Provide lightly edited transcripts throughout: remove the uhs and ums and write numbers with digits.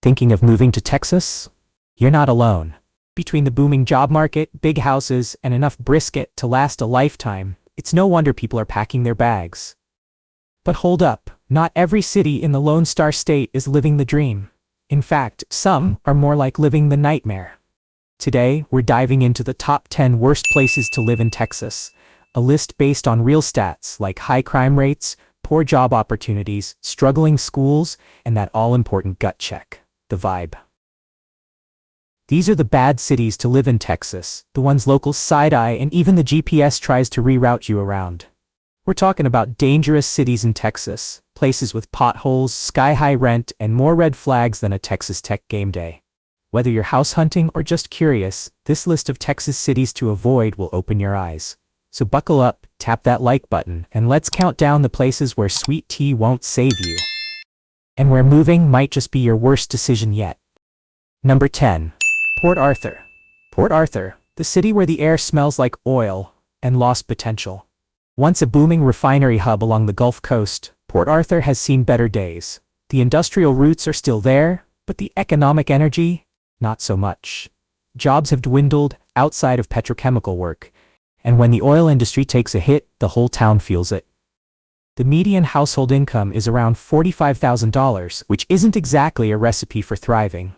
Thinking of moving to Texas? You're not alone. Between the booming job market, big houses, and enough brisket to last a lifetime, it's no wonder people are packing their bags. But hold up, not every city in the Lone Star State is living the dream. In fact, some are more like living the nightmare. Today, we're diving into the top 10 worst places to live in Texas, a list based on real stats like high crime rates, poor job opportunities, struggling schools, and that all-important gut check, the vibe. These are the bad cities to live in Texas, the ones locals side-eye and even the GPS tries to reroute you around. We're talking about dangerous cities in Texas, places with potholes, sky-high rent, and more red flags than a Texas Tech game day. Whether you're house hunting or just curious, this list of Texas cities to avoid will open your eyes. So buckle up, tap that like button, and let's count down the places where sweet tea won't save you, and where moving might just be your worst decision yet. Number 10. Port Arthur. Port Arthur, the city where the air smells like oil and lost potential. Once a booming refinery hub along the Gulf Coast, Port Arthur has seen better days. The industrial roots are still there, but the economic energy, not so much. Jobs have dwindled outside of petrochemical work, and when the oil industry takes a hit, the whole town feels it. The median household income is around $45,000, which isn't exactly a recipe for thriving.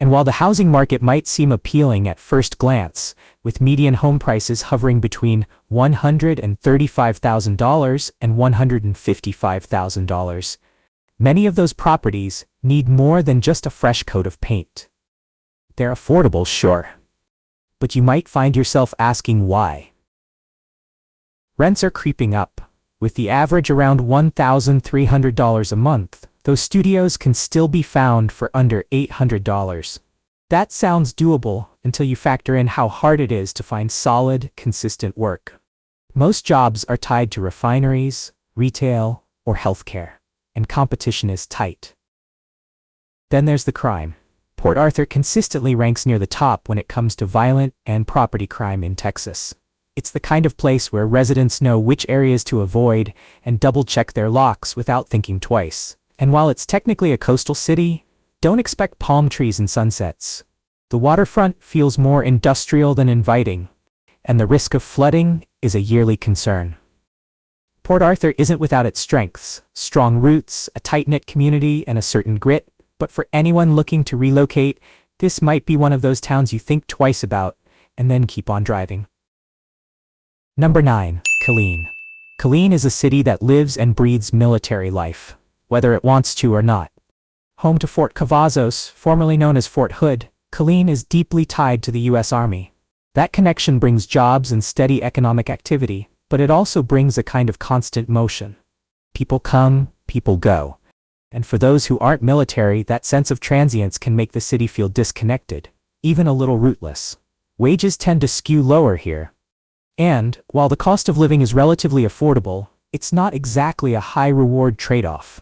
And while the housing market might seem appealing at first glance, with median home prices hovering between $135,000 and $155,000, many of those properties need more than just a fresh coat of paint. They're affordable, sure, but you might find yourself asking why. Rents are creeping up. With the average around $1,300 a month, those studios can still be found for under $800. That sounds doable until you factor in how hard it is to find solid, consistent work. Most jobs are tied to refineries, retail, or healthcare, and competition is tight. Then there's the crime. Port Arthur consistently ranks near the top when it comes to violent and property crime in Texas. It's the kind of place where residents know which areas to avoid and double-check their locks without thinking twice. And while it's technically a coastal city, don't expect palm trees and sunsets. The waterfront feels more industrial than inviting, and the risk of flooding is a yearly concern. Port Arthur isn't without its strengths, strong roots, a tight-knit community, and a certain grit, but for anyone looking to relocate, this might be one of those towns you think twice about, and then keep on driving. Number 9. Killeen. Killeen is a city that lives and breathes military life, whether it wants to or not. Home to Fort Cavazos, formerly known as Fort Hood, Killeen is deeply tied to the U.S. Army. That connection brings jobs and steady economic activity, but it also brings a kind of constant motion. People come, people go. And for those who aren't military, that sense of transience can make the city feel disconnected, even a little rootless. Wages tend to skew lower here. And, while the cost of living is relatively affordable, it's not exactly a high-reward trade-off.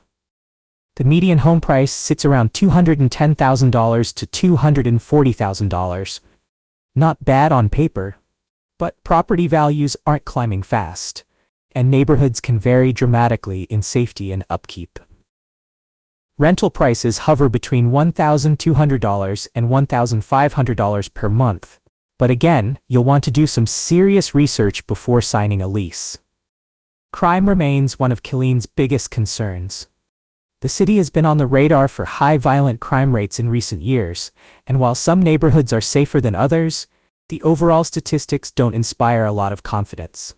The median home price sits around $210,000 to $240,000. Not bad on paper, but property values aren't climbing fast, and neighborhoods can vary dramatically in safety and upkeep. Rental prices hover between $1,200 and $1,500 per month, but again, you'll want to do some serious research before signing a lease. Crime remains one of Killeen's biggest concerns. The city has been on the radar for high violent crime rates in recent years, and while some neighborhoods are safer than others, the overall statistics don't inspire a lot of confidence.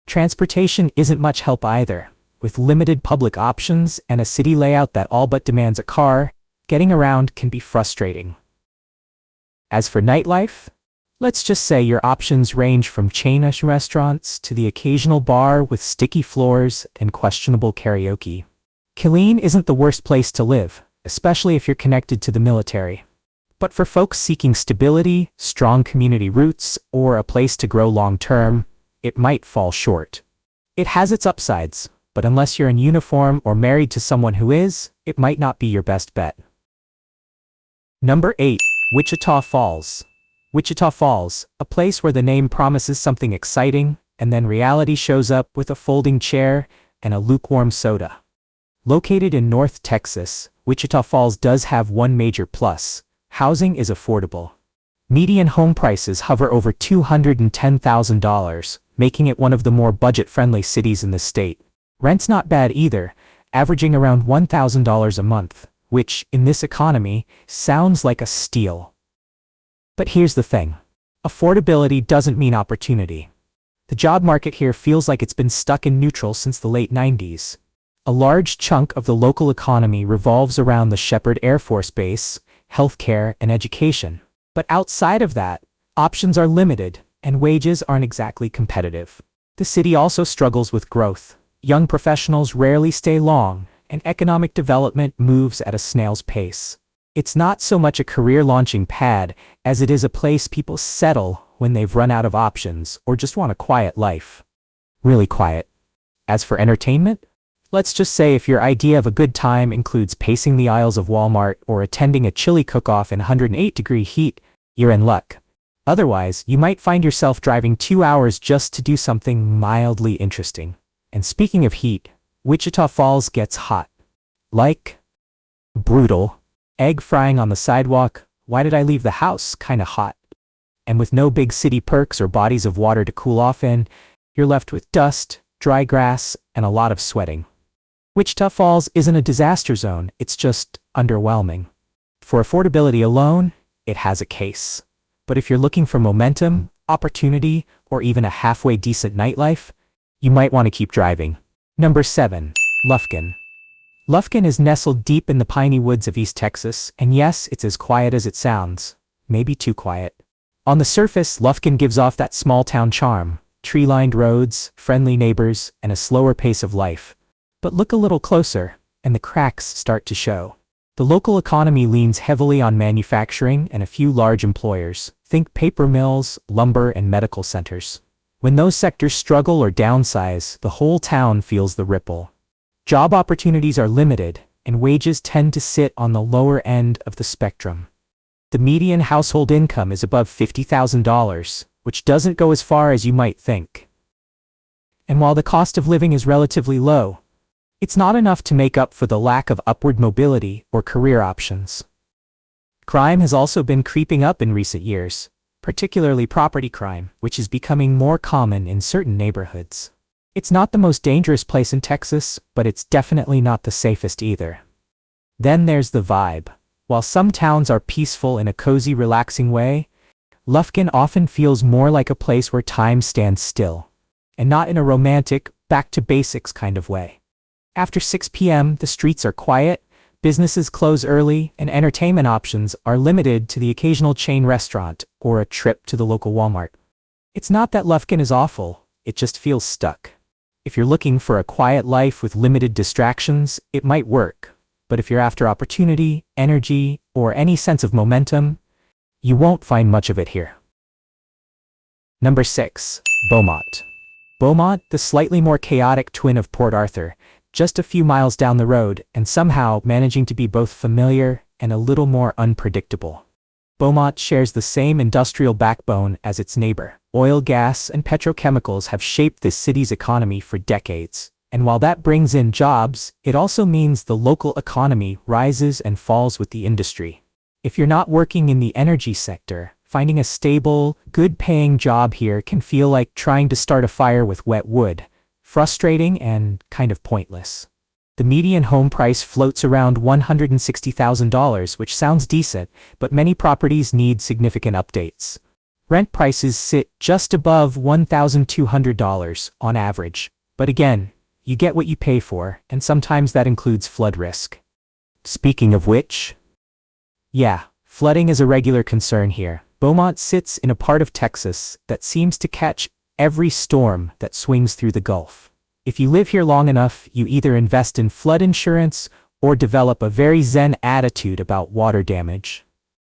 Transportation isn't much help either. With limited public options and a city layout that all but demands a car, getting around can be frustrating. As for nightlife, let's just say your options range from chain-ish restaurants to the occasional bar with sticky floors and questionable karaoke. Killeen isn't the worst place to live, especially if you're connected to the military. But for folks seeking stability, strong community roots, or a place to grow long-term, it might fall short. It has its upsides, but unless you're in uniform or married to someone who is, it might not be your best bet. Number 8. Wichita Falls. Wichita Falls, a place where the name promises something exciting, and then reality shows up with a folding chair and a lukewarm soda. Located in North Texas, Wichita Falls does have one major plus: housing is affordable. Median home prices hover over $210,000, making it one of the more budget-friendly cities in the state. Rent's not bad either, averaging around $1,000 a month, which, in this economy, sounds like a steal. But here's the thing. Affordability doesn't mean opportunity. The job market here feels like it's been stuck in neutral since the late 90s. A large chunk of the local economy revolves around the Shepherd Air Force Base, healthcare, and education. But outside of that, options are limited, and wages aren't exactly competitive. The city also struggles with growth. Young professionals rarely stay long, and economic development moves at a snail's pace. It's not so much a career-launching pad as it is a place people settle when they've run out of options or just want a quiet life. Really quiet. As for entertainment, let's just say if your idea of a good time includes pacing the aisles of Walmart or attending a chili cook-off in 108-degree heat, you're in luck. Otherwise, you might find yourself driving 2 hours just to do something mildly interesting. And speaking of heat, Wichita Falls gets hot. Like, brutal. Egg frying on the sidewalk, why did I leave the house kinda hot? And with no big city perks or bodies of water to cool off in, you're left with dust, dry grass, and a lot of sweating. Wichita Falls isn't a disaster zone, it's just underwhelming. For affordability alone, it has a case. But if you're looking for momentum, opportunity, or even a halfway decent nightlife, you might want to keep driving. Number 7. Lufkin. Lufkin is nestled deep in the piney woods of East Texas, and yes, it's as quiet as it sounds. Maybe too quiet. On the surface, Lufkin gives off that small-town charm: tree-lined roads, friendly neighbors, and a slower pace of life. But look a little closer, and the cracks start to show. The local economy leans heavily on manufacturing and a few large employers. Think paper mills, lumber, and medical centers. When those sectors struggle or downsize, the whole town feels the ripple. Job opportunities are limited, and wages tend to sit on the lower end of the spectrum. The median household income is above $50,000, which doesn't go as far as you might think. And while the cost of living is relatively low, it's not enough to make up for the lack of upward mobility or career options. Crime has also been creeping up in recent years, particularly property crime, which is becoming more common in certain neighborhoods. It's not the most dangerous place in Texas, but it's definitely not the safest either. Then there's the vibe. While some towns are peaceful in a cozy, relaxing way, Lufkin often feels more like a place where time stands still, and not in a romantic, back-to-basics kind of way. After 6 p.m., the streets are quiet, businesses close early, and entertainment options are limited to the occasional chain restaurant or a trip to the local Walmart. It's not that Lufkin is awful, it just feels stuck. If you're looking for a quiet life with limited distractions, it might work. But if you're after opportunity, energy, or any sense of momentum, you won't find much of it here. Number 6. Beaumont. Beaumont, the slightly more chaotic twin of Port Arthur, just a few miles down the road, and somehow managing to be both familiar and a little more unpredictable. Beaumont shares the same industrial backbone as its neighbor. Oil, gas, and petrochemicals have shaped this city's economy for decades. And while that brings in jobs, it also means the local economy rises and falls with the industry. If you're not working in the energy sector, finding a stable, good-paying job here can feel like trying to start a fire with wet wood. Frustrating and kind of pointless. The median home price floats around $160,000, which sounds decent, but many properties need significant updates. Rent prices sit just above $1,200 on average. But again, you get what you pay for, and sometimes that includes flood risk. Speaking of which, yeah, flooding is a regular concern here. Beaumont sits in a part of Texas that seems to catch every storm that swings through the Gulf. If you live here long enough, you either invest in flood insurance or develop a very zen attitude about water damage.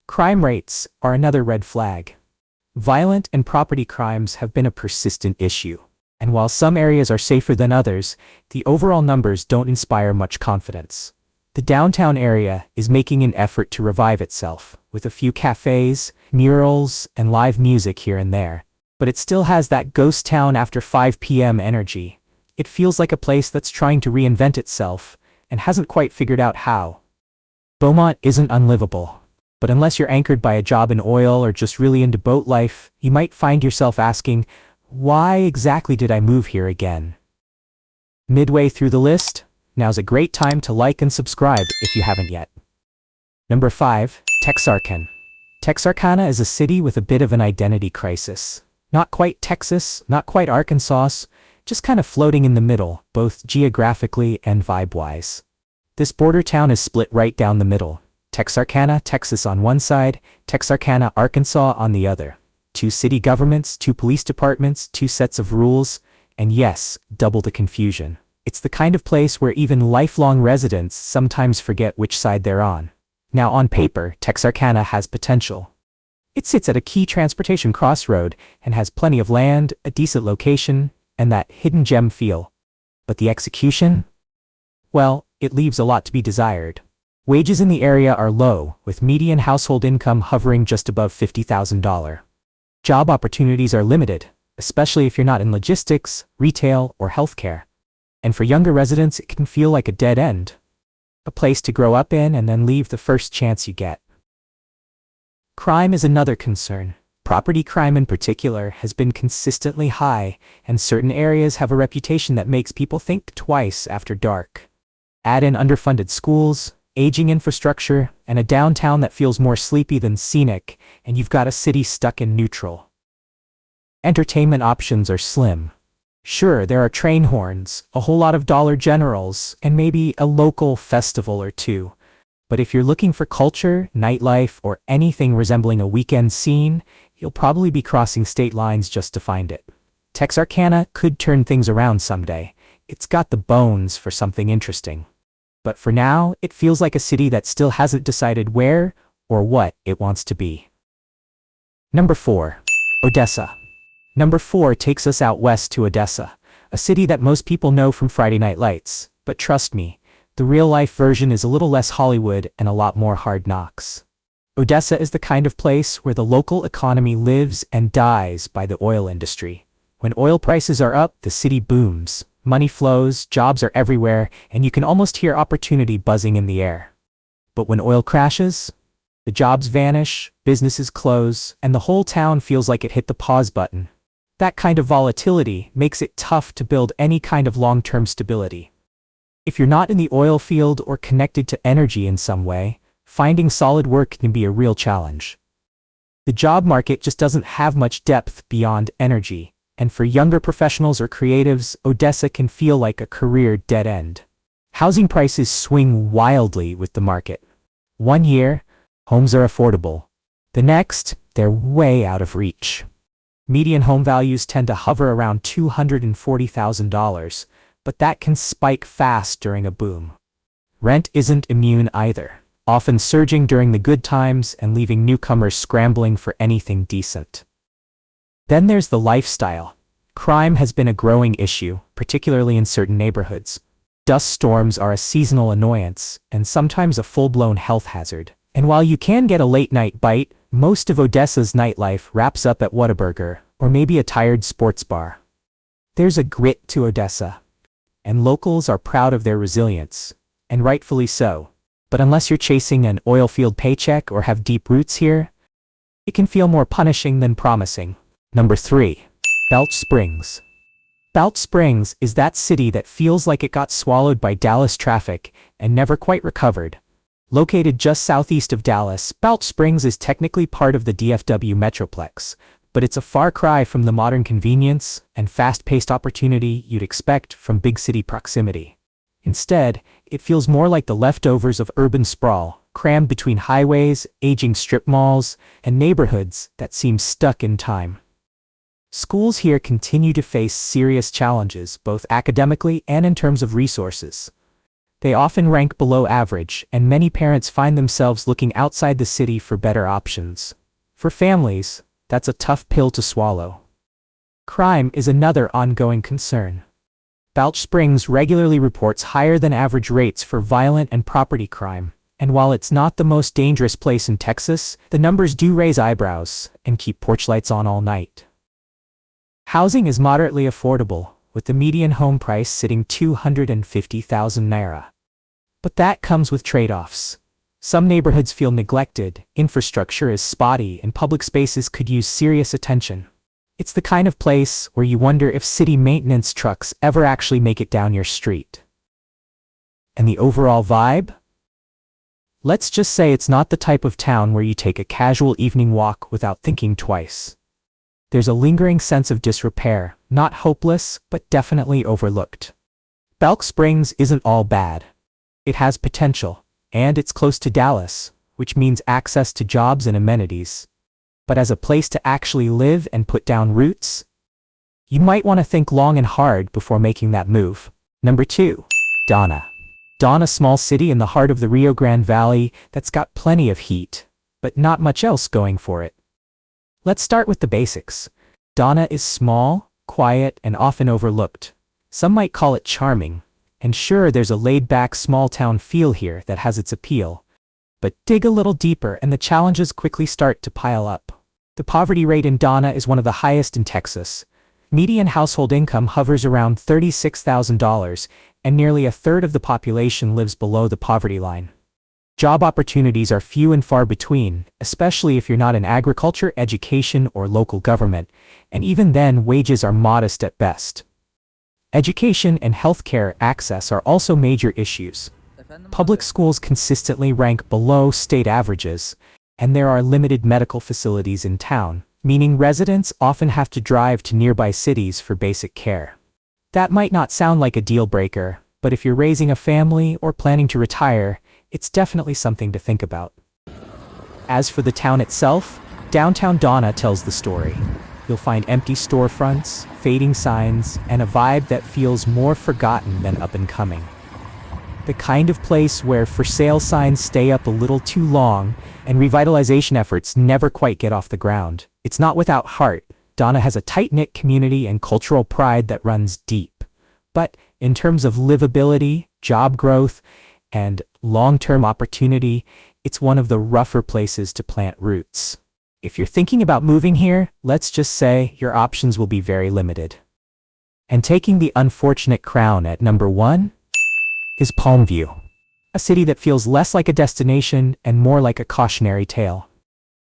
Crime rates are another red flag. Violent and property crimes have been a persistent issue, and while some areas are safer than others, the overall numbers don't inspire much confidence. The downtown area is making an effort to revive itself, with a few cafes, murals, and live music here and there. But it still has that ghost town after 5 p.m. energy. It feels like a place that's trying to reinvent itself, and hasn't quite figured out how. Beaumont isn't unlivable, but unless you're anchored by a job in oil or just really into boat life, you might find yourself asking, why exactly did I move here again? Midway through the list, now's a great time to like and subscribe if you haven't yet. Number 5, Texarkana. Texarkana is a city with a bit of an identity crisis. Not quite Texas, not quite Arkansas, just kind of floating in the middle, both geographically and vibe-wise. This border town is split right down the middle. Texarkana, Texas on one side, Texarkana, Arkansas on the other. 2 city governments, 2 police departments, 2 sets of rules, and yes, double the confusion. It's the kind of place where even lifelong residents sometimes forget which side they're on. Now on paper, Texarkana has potential. It sits at a key transportation crossroad and has plenty of land, a decent location, and that hidden gem feel. But the execution? Well, it leaves a lot to be desired. Wages in the area are low, with median household income hovering just above $50,000. Job opportunities are limited, especially if you're not in logistics, retail, or healthcare. And for younger residents, it can feel like a dead end. A place to grow up in and then leave the first chance you get. Crime is another concern. Property crime in particular has been consistently high, and certain areas have a reputation that makes people think twice after dark. Add in underfunded schools, aging infrastructure, and a downtown that feels more sleepy than scenic, and you've got a city stuck in neutral. Entertainment options are slim. Sure, there are train horns, a whole lot of Dollar Generals, and maybe a local festival or two. But if you're looking for culture, nightlife, or anything resembling a weekend scene, you'll probably be crossing state lines just to find it. Texarkana could turn things around someday. It's got the bones for something interesting. But for now, it feels like a city that still hasn't decided where or what it wants to be. Number 4, Odessa. Number 4 takes us out west to Odessa, a city that most people know from Friday Night Lights. But trust me, the real-life version is a little less Hollywood and a lot more hard knocks. Odessa is the kind of place where the local economy lives and dies by the oil industry. When oil prices are up, the city booms. Money flows, jobs are everywhere, and you can almost hear opportunity buzzing in the air. But when oil crashes, the jobs vanish, businesses close, and the whole town feels like it hit the pause button. That kind of volatility makes it tough to build any kind of long-term stability. If you're not in the oil field or connected to energy in some way, finding solid work can be a real challenge. The job market just doesn't have much depth beyond energy, and for younger professionals or creatives, Odessa can feel like a career dead end. Housing prices swing wildly with the market. One year, homes are affordable. The next, they're way out of reach. Median home values tend to hover around $240,000, but that can spike fast during a boom. Rent isn't immune either, often surging during the good times and leaving newcomers scrambling for anything decent. Then there's the lifestyle. Crime has been a growing issue, particularly in certain neighborhoods. Dust storms are a seasonal annoyance, and sometimes a full-blown health hazard. And while you can get a late-night bite, most of Odessa's nightlife wraps up at Whataburger, or maybe a tired sports bar. There's a grit to Odessa, and locals are proud of their resilience, and rightfully so. But unless you're chasing an oil field paycheck or have deep roots here, it can feel more punishing than promising. Number 3, Balch Springs. Balch Springs is that city that feels like it got swallowed by Dallas traffic and never quite recovered. Located just southeast of Dallas, Balch Springs is technically part of the DFW Metroplex, but it's a far cry from the modern convenience and fast-paced opportunity you'd expect from big city proximity. Instead, it feels more like the leftovers of urban sprawl, crammed between highways, aging strip malls, and neighborhoods that seem stuck in time. Schools here continue to face serious challenges, both academically and in terms of resources. They often rank below average, and many parents find themselves looking outside the city for better options. For families, that's a tough pill to swallow. Crime is another ongoing concern. Balch Springs regularly reports higher than average rates for violent and property crime, and while it's not the most dangerous place in Texas, the numbers do raise eyebrows and keep porch lights on all night. Housing is moderately affordable, with the median home price sitting 250,000 naira. But that comes with trade-offs. Some neighborhoods feel neglected, infrastructure is spotty, and public spaces could use serious attention. It's the kind of place where you wonder if city maintenance trucks ever actually make it down your street. And the overall vibe? Let's just say it's not the type of town where you take a casual evening walk without thinking twice. There's a lingering sense of disrepair, not hopeless, but definitely overlooked. Belk Springs isn't all bad. It has potential, and it's close to Dallas, which means access to jobs and amenities. But as a place to actually live and put down roots, you might want to think long and hard before making that move. Number 2. Donna. Donna, small city in the heart of the Rio Grande Valley that's got plenty of heat, but not much else going for it. Let's start with the basics. Donna is small, quiet, and often overlooked. Some might call it charming, and sure, there's a laid-back small-town feel here that has its appeal. But dig a little deeper and the challenges quickly start to pile up. The poverty rate in Donna is one of the highest in Texas. Median household income hovers around $36,000, and nearly a third of the population lives below the poverty line. Job opportunities are few and far between, especially if you're not in agriculture, education, or local government, and even then wages are modest at best. Education and healthcare access are also major issues. Public schools consistently rank below state averages, and there are limited medical facilities in town, meaning residents often have to drive to nearby cities for basic care. That might not sound like a deal breaker, but if you're raising a family or planning to retire, it's definitely something to think about. As for the town itself, downtown Donna tells the story. You'll find empty storefronts, fading signs, and a vibe that feels more forgotten than up and coming. The kind of place where for sale signs stay up a little too long and revitalization efforts never quite get off the ground. It's not without heart. Donna has a tight-knit community and cultural pride that runs deep. But in terms of livability, job growth, and long-term opportunity, it's one of the rougher places to plant roots. If you're thinking about moving here, let's just say your options will be very limited. And taking the unfortunate crown at number 1 is Palmview, a city that feels less like a destination and more like a cautionary tale.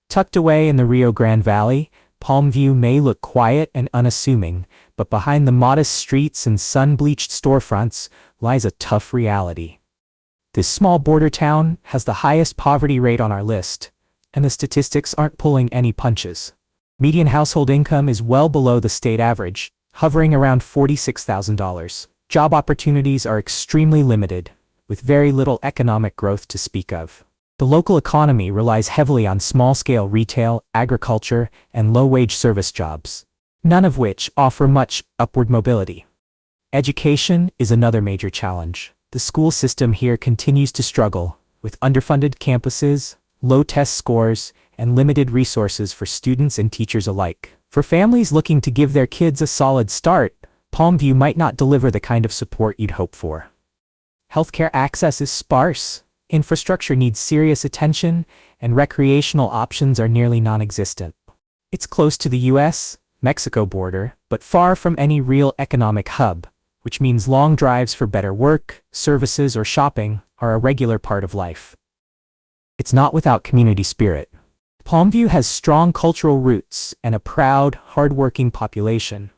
Tucked away in the Rio Grande Valley, Palmview may look quiet and unassuming, but behind the modest streets and sun-bleached storefronts lies a tough reality. This small border town has the highest poverty rate on our list, and the statistics aren't pulling any punches. Median household income is well below the state average, hovering around $46,000. Job opportunities are extremely limited, with very little economic growth to speak of. The local economy relies heavily on small-scale retail, agriculture, and low-wage service jobs, none of which offer much upward mobility. Education is another major challenge. The school system here continues to struggle, with underfunded campuses, low test scores, and limited resources for students and teachers alike. For families looking to give their kids a solid start, Palmview might not deliver the kind of support you'd hope for. Healthcare access is sparse, infrastructure needs serious attention, and recreational options are nearly non-existent. It's close to the US-Mexico border, but far from any real economic hub, which means long drives for better work, services, or shopping are a regular part of life. It's not without community spirit. Palmview has strong cultural roots and a proud, hard-working population.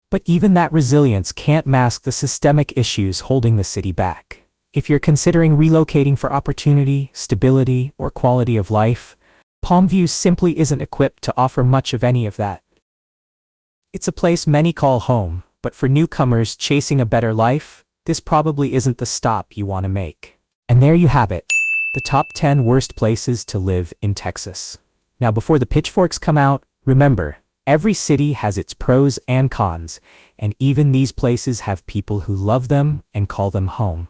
But even that resilience can't mask the systemic issues holding the city back. If you're considering relocating for opportunity, stability, or quality of life, Palmview simply isn't equipped to offer much of any of that. It's a place many call home, but for newcomers chasing a better life, this probably isn't the stop you want to make. And there you have it, the top 10 worst places to live in Texas. Now before the pitchforks come out, remember, every city has its pros and cons, and even these places have people who love them and call them home.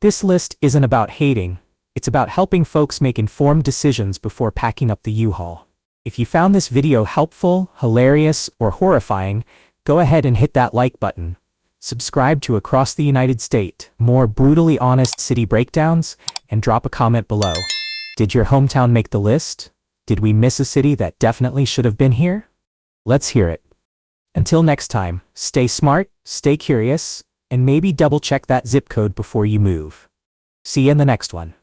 This list isn't about hating, it's about helping folks make informed decisions before packing up the U-Haul. If you found this video helpful, hilarious, or horrifying, go ahead and hit that like button. Subscribe to Across the United States, more brutally honest city breakdowns, and drop a comment below. Did your hometown make the list? Did we miss a city that definitely should have been here? Let's hear it. Until next time, stay smart, stay curious, and maybe double check that zip code before you move. See you in the next one.